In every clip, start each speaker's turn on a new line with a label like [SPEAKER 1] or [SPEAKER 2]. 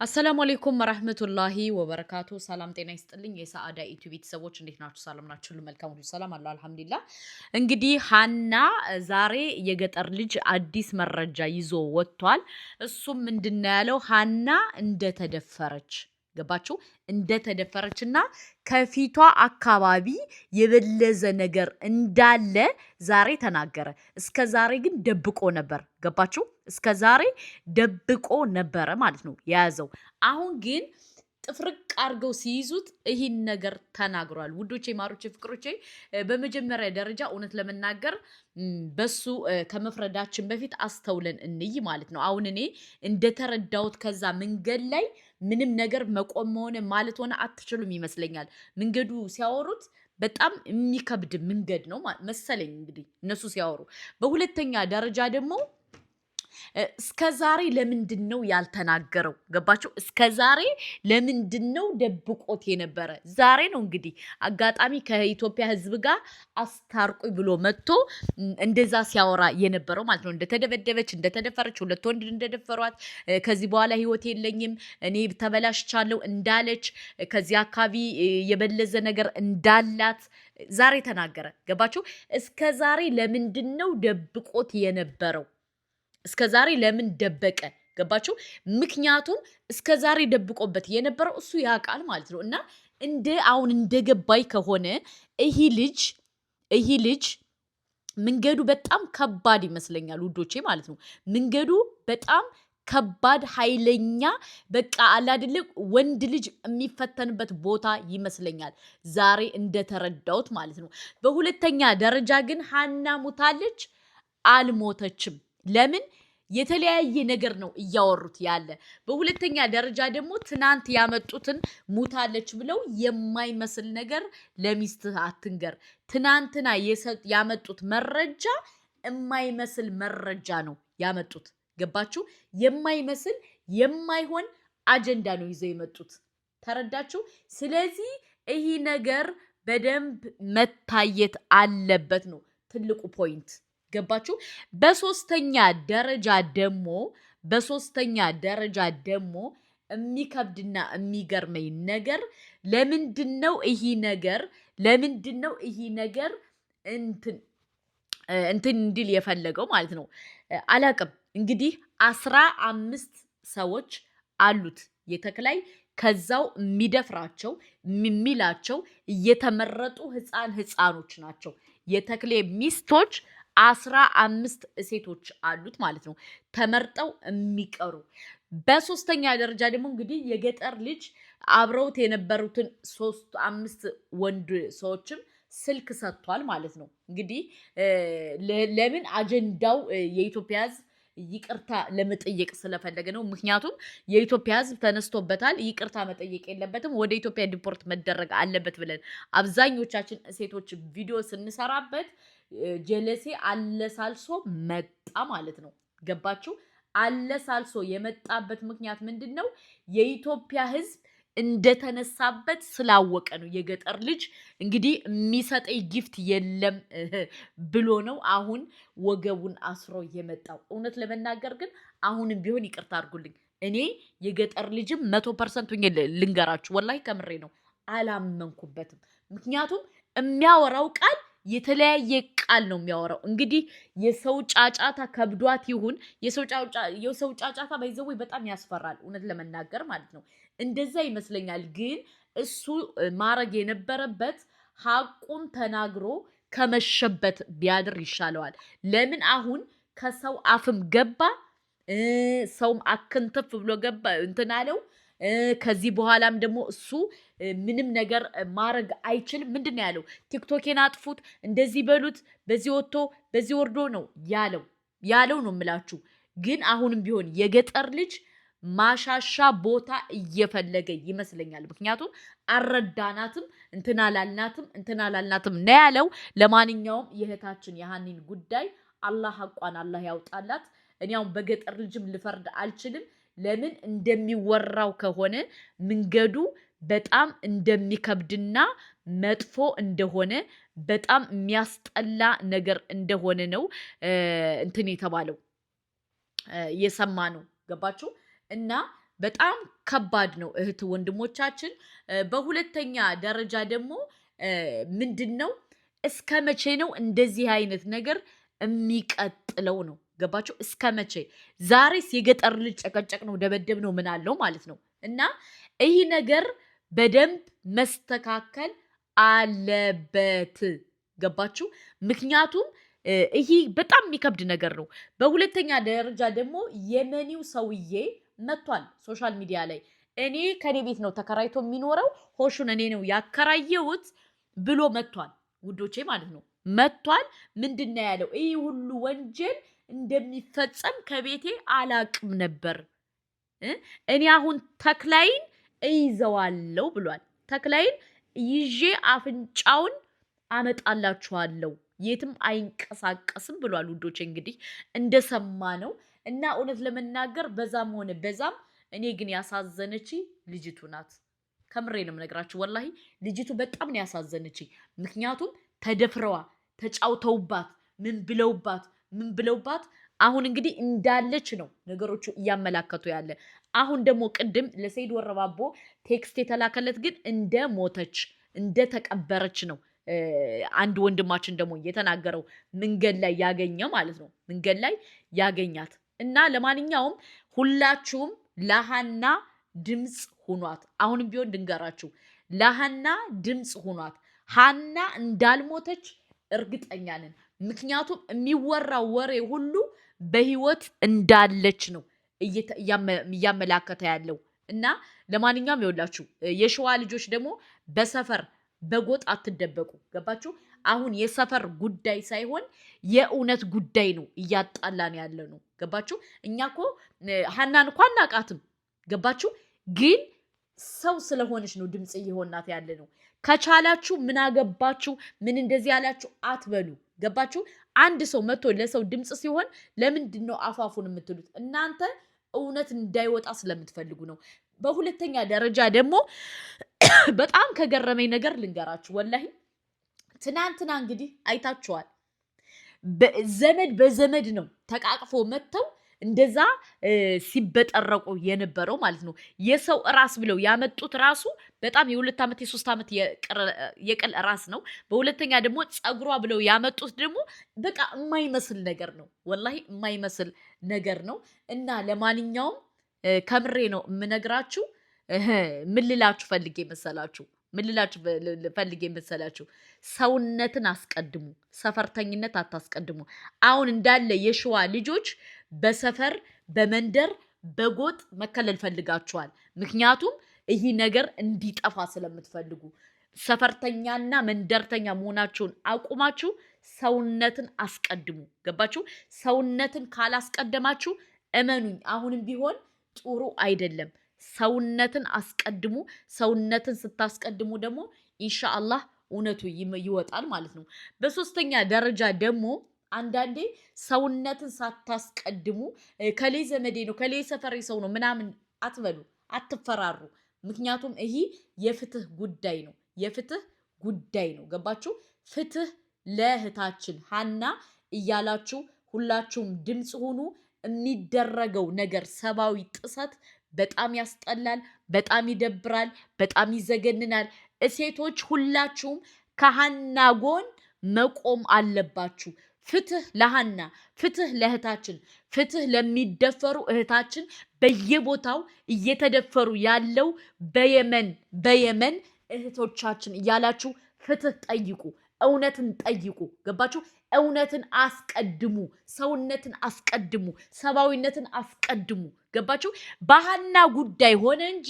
[SPEAKER 1] አሰላሙ አለይኩም ወራህመቱላሂ ወበረካቱ። ሰላም ጤና ይስጥልኝ የሰዓዳ ኢትዮ ቤተሰቦች እንዴት ናችሁ? ሰላም ናችሁ? ሁሉ መልካም ሁሉ ሰላም አለው አልሐምዱሊላህ። እንግዲህ ሀና ዛሬ የገጠር ልጅ አዲስ መረጃ ይዞ ወጥቷል። እሱም ምንድነው ያለው? ሀና እንደተደፈረች ገባችሁ? እንደተደፈረችና ከፊቷ አካባቢ የበለዘ ነገር እንዳለ ዛሬ ተናገረ። እስከ ዛሬ ግን ደብቆ ነበር። ገባችሁ? እስከ ዛሬ ደብቆ ነበረ ማለት ነው የያዘው። አሁን ግን ጥፍርቅ አድርገው ሲይዙት ይህን ነገር ተናግሯል። ውዶቼ፣ ማሮቼ፣ ፍቅሮቼ በመጀመሪያ ደረጃ እውነት ለመናገር በሱ ከመፍረዳችን በፊት አስተውለን እንይ ማለት ነው። አሁን እኔ እንደተረዳሁት ከዛ መንገድ ላይ ምንም ነገር መቆም ሆነ ማለት ሆነ አትችሉም ይመስለኛል። መንገዱ ሲያወሩት በጣም የሚከብድ መንገድ ነው መሰለኝ እንግዲህ እነሱ ሲያወሩ። በሁለተኛ ደረጃ ደግሞ እስከ ዛሬ ለምንድን ነው ያልተናገረው? ገባችሁ? እስከ ዛሬ ለምንድን ነው ደብቆት የነበረ? ዛሬ ነው እንግዲህ አጋጣሚ ከኢትዮጵያ ሕዝብ ጋር አስታርቁኝ ብሎ መጥቶ እንደዛ ሲያወራ የነበረው ማለት ነው። እንደተደበደበች፣ እንደተደፈረች፣ ሁለት ወንድ እንደደፈሯት፣ ከዚህ በኋላ ህይወት የለኝም እኔ ተበላሽቻለሁ እንዳለች፣ ከዚህ አካባቢ የበለዘ ነገር እንዳላት ዛሬ ተናገረ። ገባችሁ? እስከ ዛሬ ለምንድን ነው ደብቆት የነበረው? እስከ ዛሬ ለምን ደበቀ? ገባችሁ? ምክንያቱም እስከ ዛሬ ደብቆበት የነበረው እሱ ያውቃል ማለት ነው። እና አሁን እንደገባይ ከሆነ ይህ ልጅ መንገዱ በጣም ከባድ ይመስለኛል ውዶቼ ማለት ነው። መንገዱ በጣም ከባድ ኃይለኛ፣ በቃ አለ አይደለ ወንድ ልጅ የሚፈተንበት ቦታ ይመስለኛል ዛሬ እንደተረዳሁት ማለት ነው። በሁለተኛ ደረጃ ግን ሀና ሙታለች አልሞተችም። ለምን? የተለያየ ነገር ነው እያወሩት ያለ። በሁለተኛ ደረጃ ደግሞ ትናንት ያመጡትን ሙታለች ብለው የማይመስል ነገር ለሚስትህ አትንገር። ትናንትና ያመጡት መረጃ የማይመስል መረጃ ነው ያመጡት። ገባችሁ? የማይመስል የማይሆን አጀንዳ ነው ይዘው የመጡት። ተረዳችሁ? ስለዚህ ይህ ነገር በደንብ መታየት አለበት ነው ትልቁ ፖይንት። ገባችሁ? በሶስተኛ ደረጃ ደግሞ የሚከብድና የሚገርመኝ ነገር ለምንድነው ይሄ ነገር እንትን እንዲል የፈለገው ማለት ነው። አላቅም እንግዲህ 15 ሰዎች አሉት የተክላይ ከዛው የሚደፍራቸው የሚላቸው እየተመረጡ ህፃኖች ናቸው። የተክሌ ሚስቶች 15 ሴቶች አሉት ማለት ነው፣ ተመርጠው የሚቀሩ። በሶስተኛ ደረጃ ደግሞ እንግዲህ የገጠር ልጅ አብረውት የነበሩትን 5 ወንድ ሰዎችም ስልክ ሰጥቷል ማለት ነው። እንግዲህ ለምን አጀንዳው የኢትዮጵያ ሕዝብ ይቅርታ ለመጠየቅ ስለፈለገ ነው። ምክንያቱም የኢትዮጵያ ሕዝብ ተነስቶበታል፣ ይቅርታ መጠየቅ የለበትም፣ ወደ ኢትዮጵያ ዲፖርት መደረግ አለበት ብለን አብዛኞቻችን ሴቶች ቪዲዮ ስንሰራበት ጀለሴ አለሳልሶ መጣ ማለት ነው። ገባችሁ? አለሳልሶ የመጣበት ምክንያት ምንድን ነው? የኢትዮጵያ ሕዝብ እንደተነሳበት ስላወቀ ነው። የገጠር ልጅ እንግዲህ የሚሰጠኝ ጊፍት የለም ብሎ ነው አሁን ወገቡን አስሮ የመጣው። እውነት ለመናገር ግን አሁንም ቢሆን ይቅርታ አድርጉልኝ። እኔ የገጠር ልጅም 100% ልንገራችሁ፣ ወላሂ ከምሬ ነው፣ አላመንኩበትም። ምክንያቱም የሚያወራው ቃል የተለያየ ቃል ነው የሚያወራው። እንግዲህ የሰው ጫጫታ ከብዷት ይሁን የሰው ጫጫታ ባይዘው በጣም ያስፈራል፣ እውነት ለመናገር ማለት ነው። እንደዛ ይመስለኛል። ግን እሱ ማድረግ የነበረበት ሀቁን ተናግሮ ከመሸበት ቢያድር ይሻለዋል። ለምን አሁን ከሰው አፍም ገባ፣ ሰውም አክንትፍ ብሎ ገባ እንትን አለው። ከዚህ በኋላም ደግሞ እሱ ምንም ነገር ማድረግ አይችልም። ምንድን ነው ያለው? ቲክቶኬን አጥፉት፣ እንደዚህ በሉት፣ በዚህ ወጥቶ በዚህ ወርዶ ነው ያለው ነው የምላችሁ። ግን አሁንም ቢሆን የገጠር ልጅ ማሻሻ ቦታ እየፈለገ ይመስለኛል። ምክንያቱም አልረዳናትም፣ እንትን አላልናትም ነው ያለው። ለማንኛውም የእህታችን የሀኒን ጉዳይ አላህ ሀቋን አላህ ያውጣላት። እኔ አሁን በገጠር ልጅም ልፈርድ አልችልም። ለምን እንደሚወራው ከሆነ መንገዱ በጣም እንደሚከብድና መጥፎ እንደሆነ በጣም የሚያስጠላ ነገር እንደሆነ ነው እንትን የተባለው የሰማ ነው። ገባችሁ? እና በጣም ከባድ ነው እህት ወንድሞቻችን። በሁለተኛ ደረጃ ደግሞ ምንድነው እስከ መቼ ነው እንደዚህ አይነት ነገር የሚቀጥለው ነው? ገባችሁ? እስከ መቼ? ዛሬስ የገጠር ልጅ ጨቀጨቅ ነው ደበደብ ነው ምን አለው ማለት ነው። እና ይህ ነገር በደንብ መስተካከል አለበት። ገባችሁ? ምክንያቱም ይህ በጣም የሚከብድ ነገር ነው። በሁለተኛ ደረጃ ደግሞ የመኒው ሰውዬ መጥቷል ሶሻል ሚዲያ ላይ እኔ ከኔ ቤት ነው ተከራይቶ የሚኖረው ሆሹን እኔ ነው ያከራየሁት ብሎ መጥቷል ውዶቼ ማለት ነው። መጥቷል። ምንድነው ያለው? ይህ ሁሉ ወንጀል እንደሚፈጸም ከቤቴ አላቅም ነበር። እኔ አሁን ተክላይን እይዘዋለሁ ብሏል። ተክላይን ይዤ አፍንጫውን አመጣላችኋለሁ የትም አይንቀሳቀስም ብሏል ውዶቼ። እንግዲህ እንደሰማ ነው እና እውነት ለመናገር በዛም ሆነ በዛም እኔ ግን ያሳዘነች ልጅቱ ናት። ከምሬ ነው የምነግራችሁ። ወላሂ ልጅቱ በጣም ነው ያሳዘነች። ምክንያቱም ተደፍረዋ ተጫውተውባት ምን ብለውባት አሁን እንግዲህ እንዳለች ነው ነገሮቹ እያመላከቱ ያለ። አሁን ደግሞ ቅድም ለሰይድ ወረባቦ ቴክስት የተላከለት ግን እንደ ሞተች እንደ ተቀበረች ነው አንድ ወንድማችን ደግሞ እየተናገረው መንገድ ላይ ያገኘው ማለት ነው። መንገድ ላይ ያገኛት እና ለማንኛውም ሁላችሁም ለሃና ድምጽ ሁኗት። አሁንም ቢሆን ድንገራችሁ ለሃና ድምጽ ሁኗት። ሃና እንዳልሞተች እርግጠኛ ነን። ምክንያቱም የሚወራው ወሬ ሁሉ በህይወት እንዳለች ነው እያመላከተ ያለው እና ለማንኛውም ይኸውላችሁ የሸዋ ልጆች ደግሞ በሰፈር በጎጥ አትደበቁ። ገባችሁ? አሁን የሰፈር ጉዳይ ሳይሆን የእውነት ጉዳይ ነው እያጣላን ያለ ነው። ገባችሁ? እኛ እኮ ሃናን እኮ አናቃትም። ገባችሁ? ግን ሰው ስለሆነች ነው ድምጽ እየሆናት ያለ ነው። ከቻላችሁ ምን አገባችሁ ምን እንደዚህ ያላችሁ አትበሉ። ገባችሁ? አንድ ሰው መጥቶ ለሰው ድምጽ ሲሆን ለምንድን ነው አፋፉን የምትሉት? እናንተ እውነት እንዳይወጣ ስለምትፈልጉ ነው። በሁለተኛ ደረጃ ደግሞ በጣም ከገረመኝ ነገር ልንገራችሁ። ወላሂ ትናንትና እንግዲህ አይታችኋል። ዘመድ በዘመድ ነው ተቃቅፎ መጥተው እንደዛ ሲበጠረቁ የነበረው ማለት ነው። የሰው ራስ ብለው ያመጡት ራሱ በጣም የ2 ዓመት የ3 ዓመት የቅል ራስ ነው። በሁለተኛ ደግሞ ጸጉሯ ብለው ያመጡት ደግሞ በቃ የማይመስል ነገር ነው። ወላሂ የማይመስል ነገር ነው። እና ለማንኛውም ከምሬ ነው የምነግራችሁ። ምን ልላችሁ ፈልጌ መሰላችሁ? ሰውነትን አስቀድሙ፣ ሰፈርተኝነት አታስቀድሙ። አሁን እንዳለ የሸዋ ልጆች በሰፈር በመንደር በጎጥ መከለል ፈልጋችኋል። ምክንያቱም ይህ ነገር እንዲጠፋ ስለምትፈልጉ ሰፈርተኛና መንደርተኛ መሆናችሁን አቁማችሁ ሰውነትን አስቀድሙ። ገባችሁ? ሰውነትን ካላስቀደማችሁ እመኑኝ አሁንም ቢሆን ጥሩ አይደለም። ሰውነትን አስቀድሙ። ሰውነትን ስታስቀድሙ ደግሞ ኢንሻአላህ እውነቱ ይወጣል ማለት ነው። በሶስተኛ ደረጃ ደግሞ አንዳንዴ ሰውነትን ሳታስቀድሙ ከሌ ዘመዴ ነው ከሌ ሰፈሬ ሰው ነው ምናምን አትበሉ፣ አትፈራሩ። ምክንያቱም ይሄ የፍትህ ጉዳይ ነው፣ የፍትህ ጉዳይ ነው። ገባችሁ? ፍትህ ለእህታችን ሃና እያላችሁ ሁላችሁም ድምጽ ሁኑ። የሚደረገው ነገር ሰብአዊ ጥሰት በጣም ያስጠላል፣ በጣም ይደብራል፣ በጣም ይዘገንናል። ሴቶች ሁላችሁም ከሃና ጎን መቆም አለባችሁ። ፍትህ ለሃና፣ ፍትህ ለእህታችን፣ ፍትህ ለሚደፈሩ እህታችን። በየቦታው እየተደፈሩ ያለው በየመን እህቶቻችን እያላችሁ ፍትህ ጠይቁ፣ እውነትን ጠይቁ። ገባችሁ? እውነትን አስቀድሙ፣ ሰውነትን አስቀድሙ፣ ሰብአዊነትን አስቀድሙ። ገባችሁ? በሃና ጉዳይ ሆነ እንጂ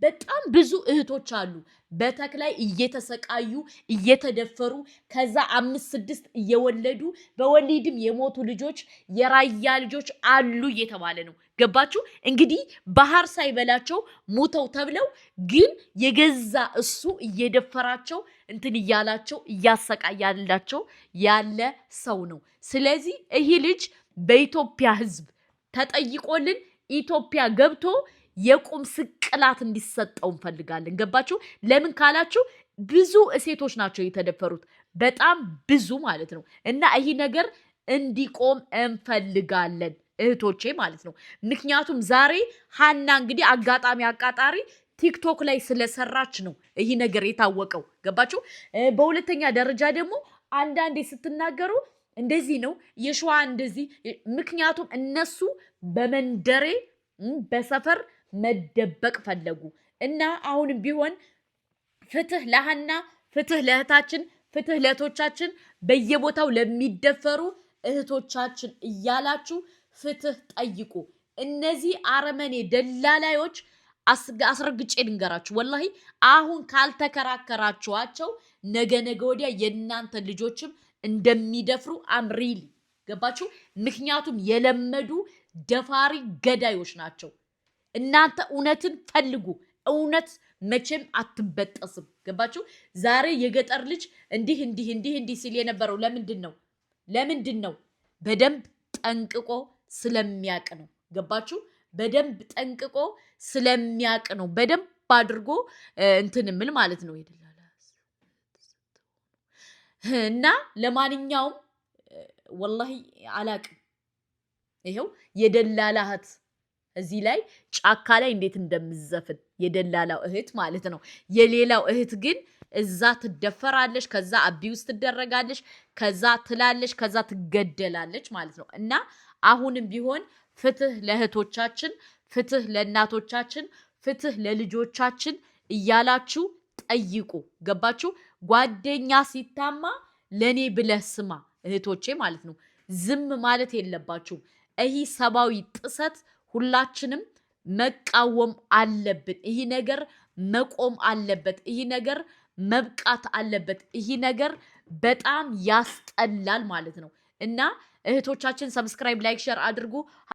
[SPEAKER 1] በጣም ብዙ እህቶች አሉ በተክላይ እየተሰቃዩ እየተደፈሩ ከዛ 5-6 እየወለዱ በወሊድም የሞቱ ልጆች የራያ ልጆች አሉ እየተባለ ነው። ገባችሁ? እንግዲህ ባህር ሳይበላቸው ሞተው ተብለው ግን የገዛ እሱ እየደፈራቸው እንትን እያላቸው እያሰቃያላቸው ያለ ሰው ነው። ስለዚህ ይህ ልጅ በኢትዮጵያ ሕዝብ ተጠይቆልን ኢትዮጵያ ገብቶ የቁም ስቅላት እንዲሰጠው እንፈልጋለን። ገባችሁ? ለምን ካላችሁ ብዙ ሴቶች ናቸው የተደፈሩት፣ በጣም ብዙ ማለት ነው። እና ይህ ነገር እንዲቆም እንፈልጋለን። እህቶቼ ማለት ነው። ምክንያቱም ዛሬ ሀና እንግዲህ አጋጣሚ አቃጣሪ ቲክቶክ ላይ ስለሰራች ነው ይህ ነገር የታወቀው። ገባችሁ? በሁለተኛ ደረጃ ደግሞ አንዳንዴ ስትናገሩ እንደዚህ ነው የሸዋ እንደዚህ። ምክንያቱም እነሱ በመንደሬ በሰፈር መደበቅ ፈለጉ እና አሁንም ቢሆን ፍትህ ለሀና፣ ፍትህ ለእህታችን፣ ፍትህ ለእህቶቻችን፣ በየቦታው ለሚደፈሩ እህቶቻችን እያላችሁ ፍትህ ጠይቁ። እነዚህ አረመኔ ደላላዮች አስረግጬ ልንገራችሁ፣ ወላሂ አሁን ካልተከራከራችኋቸው ነገ ወዲያ የእናንተ ልጆችም እንደሚደፍሩ አምሪል። ገባችሁ? ምክንያቱም የለመዱ ደፋሪ ገዳዮች ናቸው። እናንተ እውነትን ፈልጉ። እውነት መቼም አትበጠስም። ገባችሁ? ዛሬ የገጠር ልጅ እንዲህ ሲል የነበረው ለምንድን ነው? በደንብ ጠንቅቆ ስለሚያቅ ነው። ገባችሁ? በደንብ ጠንቅቆ ስለሚያቅ ነው። በደንብ አድርጎ ምን ማለት ነው ይደላላ። እና ለማንኛውም ወላሂ አላቅም። ይሄው የደላላ እህት እዚህ ላይ ጫካ ላይ እንዴት እንደምዘፍን የደላላው እህት ማለት ነው። የሌላው እህት ግን እዛ ትደፈራለች፣ ከዛ አቢውስ ትደረጋለች፣ ከዛ ትላለች፣ ከዛ ትገደላለች ማለት ነው። እና አሁንም ቢሆን ፍትህ ለእህቶቻችን፣ ፍትህ ለእናቶቻችን፣ ፍትህ ለልጆቻችን እያላችሁ ጠይቁ። ገባችሁ? ጓደኛ ሲታማ ለኔ ብለህ ስማ እህቶቼ ማለት ነው። ዝም ማለት የለባችሁም። ይህ ሰብአዊ ጥሰት ሁላችንም መቃወም አለብን። ይህ ነገር መቆም አለበት። ይህ ነገር መብቃት አለበት። ይህ ነገር በጣም ያስጠላል ማለት ነው። እና እህቶቻችን ሰብስክራይብ፣ ላይክ፣ ሼር አድርጉ።